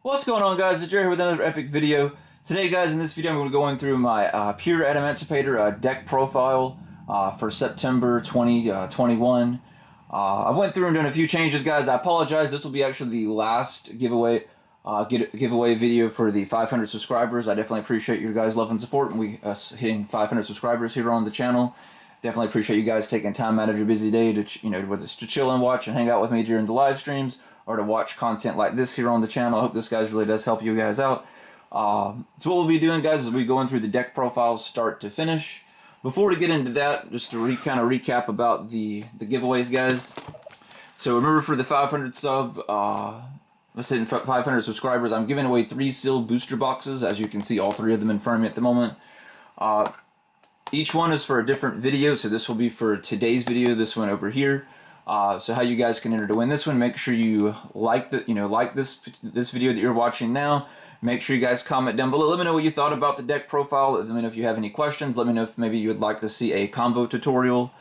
What's going on, guys? It's Jerry here with another epic video. Today, guys, in this video I'm going to be going through my pure Adamancipator deck profile for September 2021. I went through and done a few changes, guys. I apologize. This will be actually the last giveaway video for the 500 subscribers. I definitely appreciate your guys' love and support, and us hitting 500 subscribers here on the channel. Definitely appreciate you guys taking time out of your busy day to, whether it's to chill and watch and hang out with me during the live streams or to watch content like this here on the channel. I hope this guys really does help you guys out. So what we'll be doing, guys, is we'll be going through the deck profiles start to finish. Before we get into that, just to kind of recap about the giveaways, guys. So remember, for the 500 let's say 500 subscribers, I'm giving away 3 sealed booster boxes. As you can see, all 3 of them in front of me at the moment. Each one is for a different video, so this will be for today's video, this one over here. So how you guys can enter to win this one, make sure you like this video that you're watching now. Make sure you guys comment down below. Let me know what you thought about the deck profile. Let me know if you have any questions. Let me know if maybe you would like to see a combo tutorial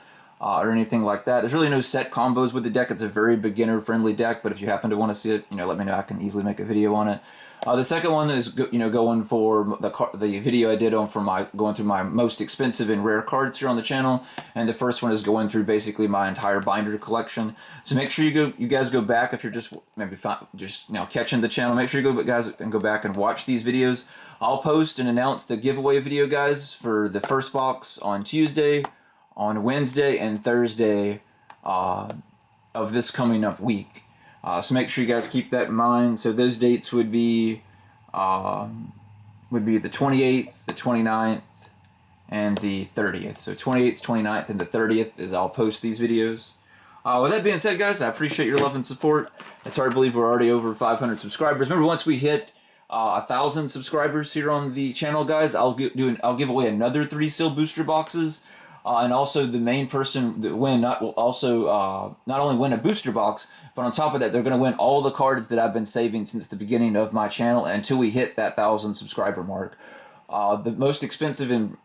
or anything like that. There's really no set combos with the deck. It's a very beginner-friendly deck, but if you happen to want to see it, let me know. I can easily make a video on it. The second one is going for the video I did on going through my most expensive and rare cards here on the channel, and the first one is going through basically my entire binder collection. So make sure you guys go back if you're just catching the channel. Make sure you go back and watch these videos. I'll post and announce the giveaway video, guys, for the first box on Tuesday, on Wednesday, and Thursday of this coming up week. So make sure you guys keep that in mind. So those dates would be the 28th, the 29th, and the 30th. So 28th, 29th, and the 30th is I'll post these videos. With that being said, guys, I appreciate your love and support. It's hard to believe we're already over 500 subscribers. Remember, once we hit 1,000 subscribers here on the channel, guys, I'll give away another 3 sealed booster boxes. And also, the main person that will not only win a booster box, but on top of that, they're going to win all the cards that I've been saving since the beginning of my channel until we hit that 1,000 subscriber mark. The most expensive and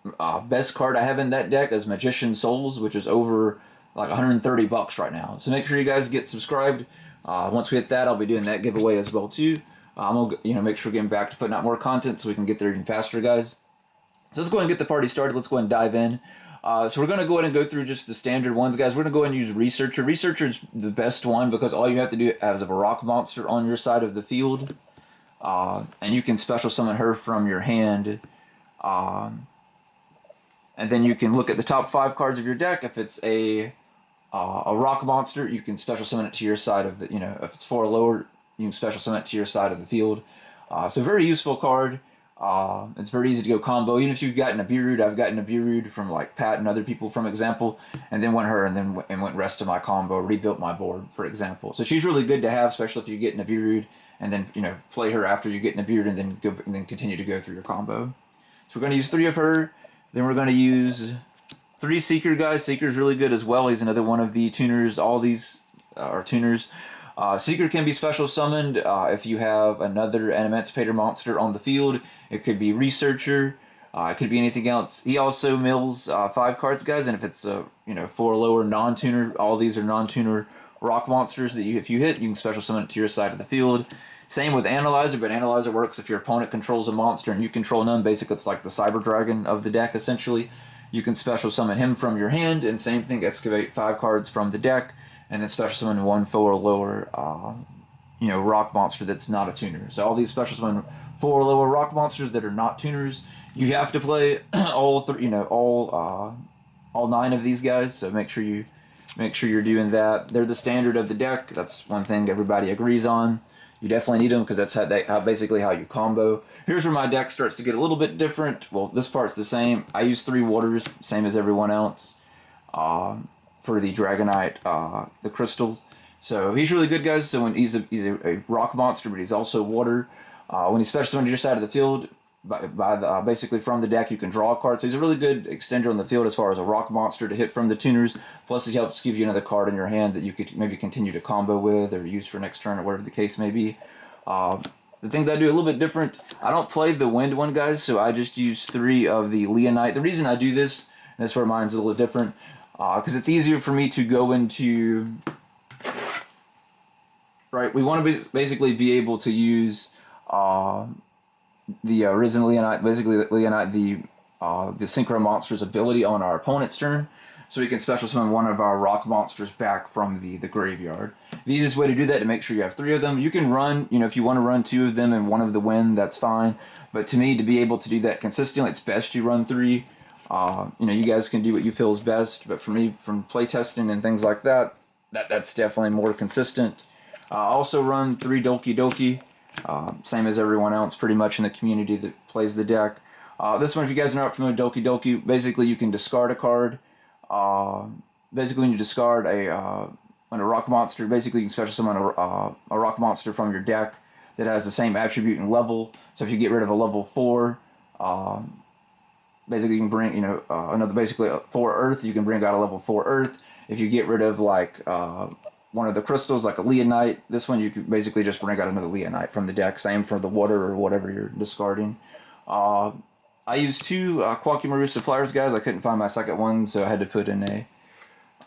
best card I have in that deck is Magician Souls, which is over like 130 bucks right now. So make sure you guys get subscribed. Once we hit that, I'll be doing that giveaway as well too. I'm gonna make sure we're getting back to putting out more content so we can get there even faster, guys. So let's go ahead and get the party started. Let's go ahead and dive in. So we're going to go ahead and go through just the standard ones, guys. We're going to go ahead and use Researcher. Researcher is the best one because all you have to do is have a rock monster on your side of the field. And you can special summon her from your hand. And then you can look at the top 5 cards of your deck. If it's a rock monster, you can special summon it to your side of the, if it's 4 or lower, you can special summon it to your side of the field. So very useful card. It's very easy to go combo. Even if you've gotten a Meiru, I've gotten a Meiru from like Pat and other people, from example, and then went her and went rest of my combo, rebuilt my board, for example. So she's really good to have, especially if you get in a Meiru and then play her after you get in a Meiru and then continue to go through your combo. So we're going to use 3 of her. Then we're going to use 3 Seeker, guys. Seeker's really good as well. He's another one of the tuners. All these are tuners. Seeker can be special summoned if you have another Adamancipator monster on the field. It could be Researcher. It could be anything else. He also mills 5 cards, guys, and if it's a 4 lower non-tuner, all these are non-tuner rock monsters that if you hit, you can special summon it to your side of the field. Same with Analyzer, but Analyzer works if your opponent controls a monster and you control none. Basically, it's like the Cyber Dragon of the deck, essentially. You can special summon him from your hand, and same thing, excavate 5 cards from the deck, and then special summon 1 4 or lower, rock monster that's not a tuner. So all these special summon 4 or lower rock monsters that are not tuners. You have to play all 9 of these guys. So make sure you're doing that. They're the standard of the deck. That's one thing everybody agrees on. You definitely need them because that's basically how you combo. Here's where my deck starts to get a little bit different. Well, this part's the same. I use 3 waters, same as everyone else. For the Dragite, the crystals. So he's really good, guys. So when he's a rock monster, but he's also water. When he's special summoned to your side of the field, basically from the deck, you can draw a card. So he's a really good extender on the field as far as a rock monster to hit from the tuners. Plus he helps give you another card in your hand that you could maybe continue to combo with or use for next turn or whatever the case may be. The thing that I do a little bit different, I don't play the wind one, guys, so I just use 3 of the Leonite. The reason I do this, and that's where mine's a little different, because it's easier for me to go into right? We want to basically be able to use the Risen Leonite, basically Leonite, the Synchro monster's ability on our opponent's turn, so we can special summon one of our rock monsters back from the graveyard. The easiest way to do that, to make sure you have 3 of them. You can run, if you want to run 2 of them and 1 of the win, that's fine. But to me, to be able to do that consistently, it's best you run 3. You guys can do what you feel is best, but for me, from playtesting and things like that, that's definitely more consistent. I also run 3 Doki Doki, same as everyone else pretty much in the community that plays the deck. This one, if you guys are not familiar with Doki Doki, basically you can discard a card. Basically when you discard when a rock monster, basically you can special summon a rock monster from your deck that has the same attribute and level. So if you get rid of a level 4, basically you can bring, another, basically 4 Earth, you can bring out a level 4 Earth. If you get rid of like one of the crystals, like a Leonite, this one you could basically just bring out another Leonite from the deck. Same for the water or whatever you're discarding. I used 2 Koa'ki Meiru Suppliers, guys. I couldn't find my second one, so I had to put in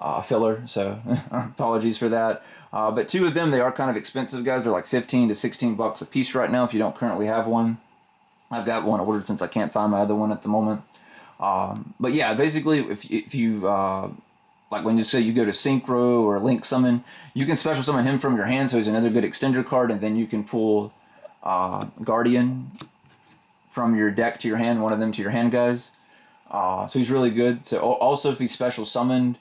a filler, so apologies for that. But 2 of them, they are kind of expensive, guys. They're like 15 to 16 bucks a piece right now if you don't currently have one. I've got one ordered since I can't find my other one at the moment. But yeah, basically, if you like when you say you go to Synchro or Link Summon, you can special summon him from your hand, so he's another good extender card, and then you can pull Guardian from your deck to your hand, one of them to your hand, guys. So he's really good. So also if he's special summoned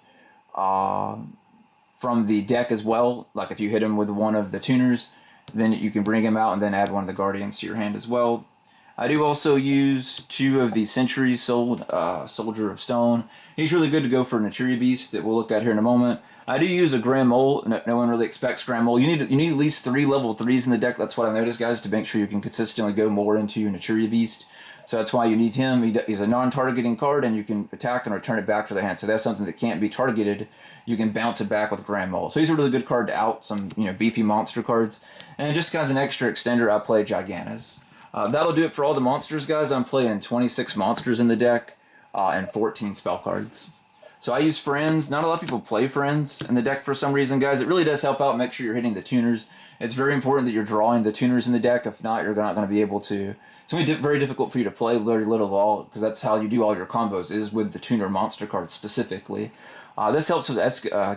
from the deck as well, like if you hit him with one of the tuners, then you can bring him out and then add one of the Guardians to your hand as well. I do also use 2 of the Sentry Soldier of Stone. He's really good to go for Naturia Beast that we'll look at here in a moment. I do use a Grand Mole. No one really expects Grand Mole. You need at least 3 level 3s in the deck. That's what I noticed, guys, to make sure you can consistently go more into Naturia Beast. So that's why you need him. He's a non-targeting card, and you can attack and return it back to the hand. So that's something that can't be targeted. You can bounce it back with Grand Mole. So he's a really good card to out some beefy monster cards. And just as an extra extender, I play Gigantes. That'll do it for all the monsters, guys. I'm playing 26 monsters in the deck and 14 spell cards. So I use Friends. Not a lot of people play Friends in the deck for some reason, guys. It really does help out. Make sure you're hitting the tuners. It's very important that you're drawing the tuners in the deck. If not, you're not going to be able to... It's going to be very difficult for you to play very little at all, because that's how you do all your combos, is with the tuner monster cards specifically. This helps with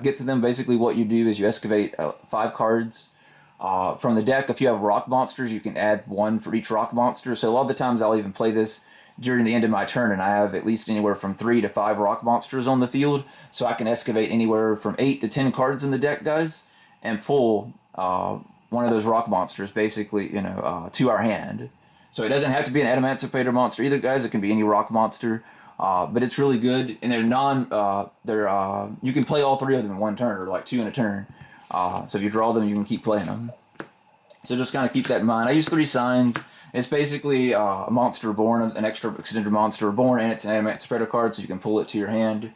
get to them. Basically what you do is you excavate 5 cards from the deck. If you have rock monsters, you can add 1 for each rock monster. So a lot of the times I'll even play this during the end of my turn, and I have at least anywhere from 3 to 5 rock monsters on the field, so I can excavate anywhere from 8 to 10 cards in the deck, guys, and pull one of those rock monsters, basically, to our hand. So it doesn't have to be an Adamancipator monster either, guys. It can be any rock monster, but it's really good, and you can play all 3 of them in one turn, or like 2 in a turn. So if you draw them, you can keep playing them. So just kind of keep that in mind. I use 3 signs. It's basically a Monster Reborn, an extra extended Monster Reborn, and it's an Adamancipator card, so you can pull it to your hand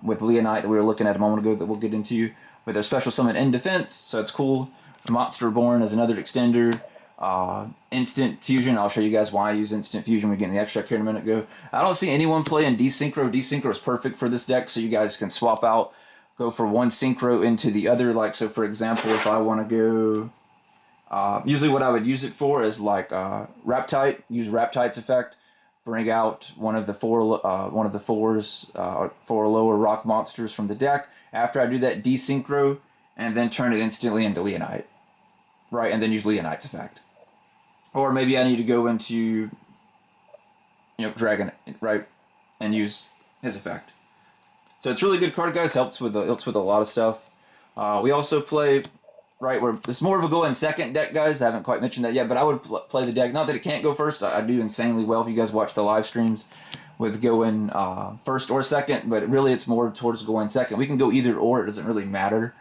with Leonite that we were looking at a moment ago that we'll get into. With their special summon in defense, so it's cool. Monster Reborn is another extender. Instant Fusion, I'll show you guys why I use Instant Fusion. We get in the extract here in a minute ago. I don't see anyone playing De-Synchro. De-Synchro is perfect for this deck, so you guys can swap out, go for one Synchro into the other. Like, so for example, if I want to go... usually what I would use it for is like Raptite. Use Raptite's effect. Bring out one of the 4s, 4 lower rock monsters from the deck. After I do that, De-Synchro, and then turn it instantly into Leonite. Right, and then use Leonite's effect. Or maybe I need to go into, Dragon, right, and use his effect. So it's a really good card, guys. Helps with a lot of stuff. We also play... Right, where it's more of a go in second deck, guys. I haven't quite mentioned that yet, but I would play the deck. Not that it can't go first. I do insanely well if you guys watch the live streams with going first or second, but really it's more towards going second. We can go either or. It doesn't really matter.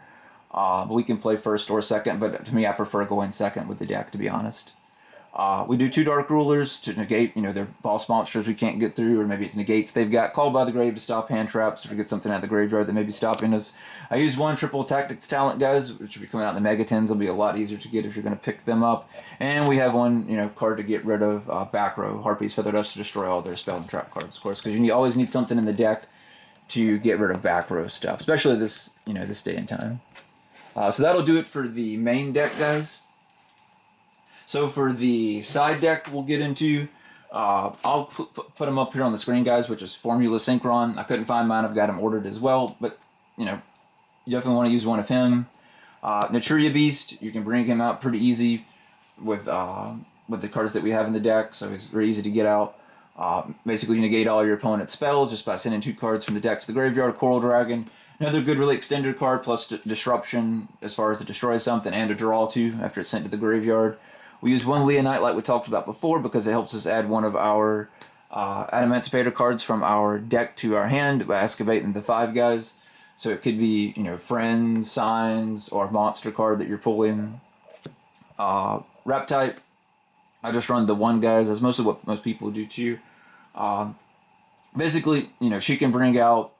But we can play first or second, but to me, I prefer going second with the deck, to be honest. We do 2 Dark Rulers to negate, their boss monsters we can't get through, or maybe it negates. They've got Called by the Grave to stop hand traps, or get something out of the graveyard that may be stopping us. I use 1 Triple Tactics Talent, guys, which will be coming out in the Megatins. It'll be a lot easier to get if you're going to pick them up. And we have 1, card to get rid of back row, Harpie's Feather Dust, to destroy all their spell and trap cards, of course, because you always need something in the deck to get rid of back row stuff, especially this, this day and time. So that'll do it for the main deck, guys. So for the side deck we'll get into, I'll put them up here on the screen, guys, which is Formula Synchron. I couldn't find mine. I've got him ordered as well, but, you know, you definitely want to use one of him. Naturia Beast, you can bring him out pretty easy with the cards that we have in the deck, so it's very easy to get out. Basically, you negate all your opponent's spells just by sending 2 cards from the deck to the graveyard. Coral Dragon, another good, really extended card, plus disruption as far as to destroy something and to draw 2 after it's sent to the graveyard. We use 1 Leonite like we talked about before because it helps us add one of our Adamancipator cards from our deck to our hand by excavating the 5 guys. So it could be, you know, Friends, Signs, or a monster card that you're pulling. Rep type, I just run the 1 guys. That's mostly what most people do too. Basically, you know, she can bring out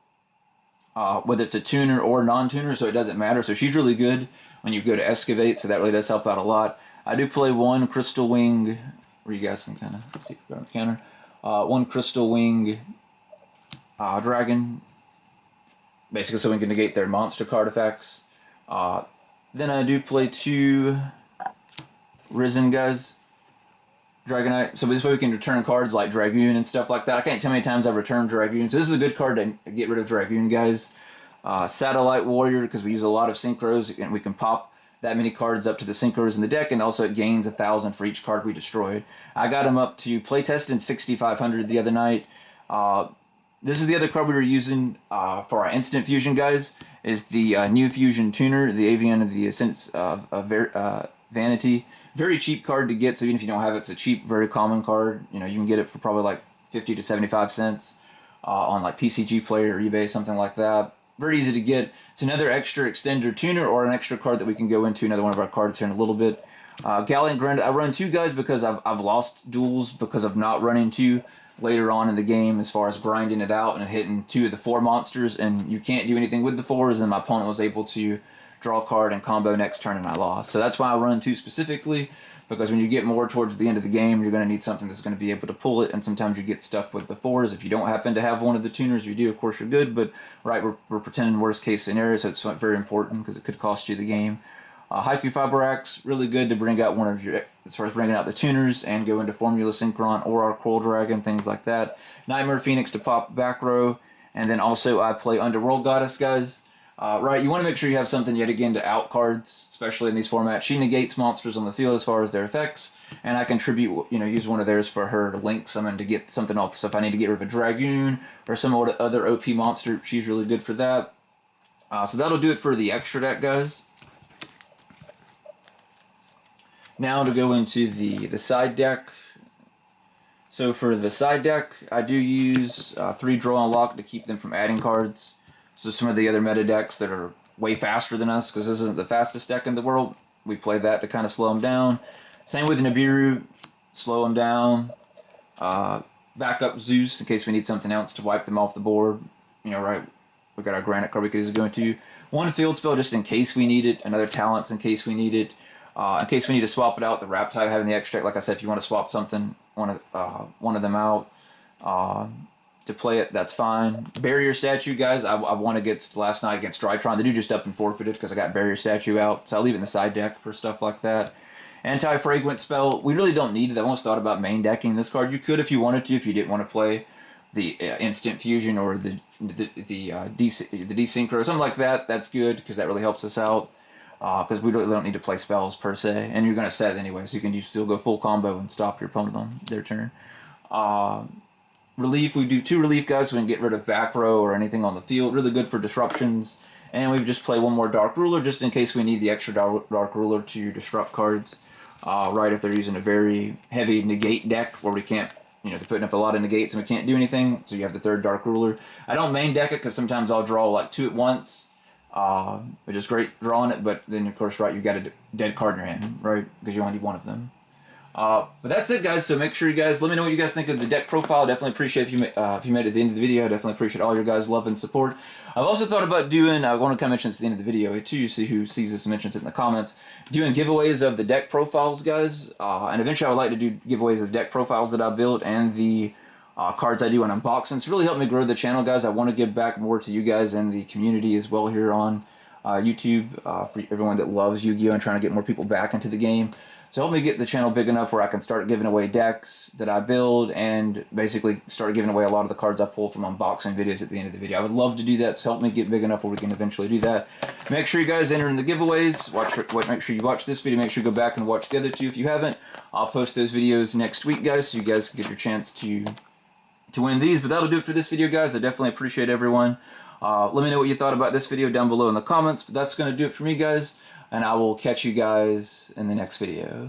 whether it's a tuner or non-tuner, so it doesn't matter. So she's really good when you go to excavate, so that really does help out a lot. I do play 1 Crystal Wing, where you guys can kind of see on the counter. 1 Crystal Wing Dragon, basically so we can negate their monster card effects. Then I do play 2 Risen guys, Dragite. So this way we can return cards like Dragoon and stuff like that. I can't tell how many times I've returned Dragoon. So this is a good card to get rid of Dragoon guys. Satellite Warrior, because we use a lot of synchros and we can pop that many cards up to the synchros in the deck, and also it gains 1,000 for each card we destroy. I got him up to playtest in 6,500 the other night. This is the other card we were using for our instant fusion guys, is the New Fusion Tuner, the Avian of the Essence of Vanity. Very cheap card to get, so even if you don't have it, it's a cheap, very common card. You know, you can get it for probably like 50 to 75 cents on like TCG Player or eBay, something like that. Very easy to get. It's another extra extender tuner or an extra card that we can go into, another one of our cards here in a little bit. Gallant Grand, I run 2 guys because I've lost duels because of not running 2 later on in the game as far as grinding it out and hitting 2 of the 4 monsters, and you can't do anything with the 4s, and my opponent was able to draw a card and combo next turn and I lost. So that's why I run 2 specifically, because when you get more towards the end of the game, you're going to need something that's going to be able to pull it, and sometimes you get stuck with the 4s. If you don't happen to have one of the tuners, you do, of course, you're good, but right, we're pretending worst case scenario, so it's very important because it could cost you the game. Haiku Fiberax, really good to bring out one of your, as far as bringing out the tuners and go into Formula Synchron or our Coral Dragon, things like that. Nightmare Phoenix to pop back row, and then also I play Underworld Goddess, guys. Right, you want to make sure you have something yet again to out cards, especially in these formats. She negates monsters on the field as far as their effects, and I contribute, you know, use one of theirs for her to link summon to get something off. So if I need to get rid of a Dragoon or some other OP monster, she's really good for that. So that'll do it for the extra deck, guys. Now to go into the side deck. So for the side deck, I do use 3 draw and lock to keep them from adding cards. So some of the other meta decks that are way faster than us, because this isn't the fastest deck in the world, we play that to kind of slow them down. Same with Nibiru, slow them down. Back up Zeus in case we need something else to wipe them off the board. You know, right, we got our Granite card we could easily go into. 1 field spell just in case we need it, another Talents in case we need it. In case we need to swap it out, the Rap type having the extract, like I said, if you want to swap something, one of them out to play it, that's fine. Barrier Statue, guys, I won against last night against Drytron. They do just up and forfeited because I got Barrier Statue out, so I'll leave it in the side deck for stuff like that. Anti-Fragrant Spell, we really don't need it. I almost thought about main decking this card. You could if you wanted to, if you didn't want to play the Instant Fusion or the De-Synchro, something like that. That's good because that really helps us out. Because we really don't need to play spells per se, and you're going to set it anyway, so you can still go full combo and stop your opponent on their turn. Relief, we do 2 relief guys so we can get rid of back row or anything on the field. Really good for disruptions. And we just play 1 more Dark Ruler just in case we need the extra Dark Ruler to disrupt cards. Right, if they're using a very heavy negate deck where we can't, you know, they're putting up a lot of negates and we can't do anything, so you have the 3rd Dark Ruler. I don't main deck it because sometimes I'll draw like 2 at once. Which is great drawing it, but then of course, right, you got a dead card in your hand, right? Because you only need 1 of them. But that's it, guys. So make sure you guys let me know what you guys think of the deck profile. Definitely appreciate if you made it at the end of the video. Definitely appreciate all your guys' love and support. I've also thought about doing. I want to kind of mention this at the end of the video too. See who sees this and mentions it in the comments. Doing giveaways of the deck profiles, guys. And eventually, I would like to do giveaways of deck profiles that I built and the cards I do on unboxings. It's really helped me grow the channel, guys. I want to give back more to you guys and the community as well here on YouTube for everyone that loves Yu-Gi-Oh and trying to get more people back into the game. So help me get the channel big enough where I can start giving away decks that I build and basically start giving away a lot of the cards I pull from unboxing videos at the end of the video. I would love to do that, so help me get big enough where we can eventually do that. Make sure you guys enter in the giveaways. Make sure you watch this video. Make sure you go back and watch the other two if you haven't. I'll post those videos next week, guys, so you guys can get your chance to win these. But that'll do it for this video, guys. I definitely appreciate everyone. Let me know what you thought about this video down below in the comments. But that's going to do it for me, guys. And I will catch you guys in the next video.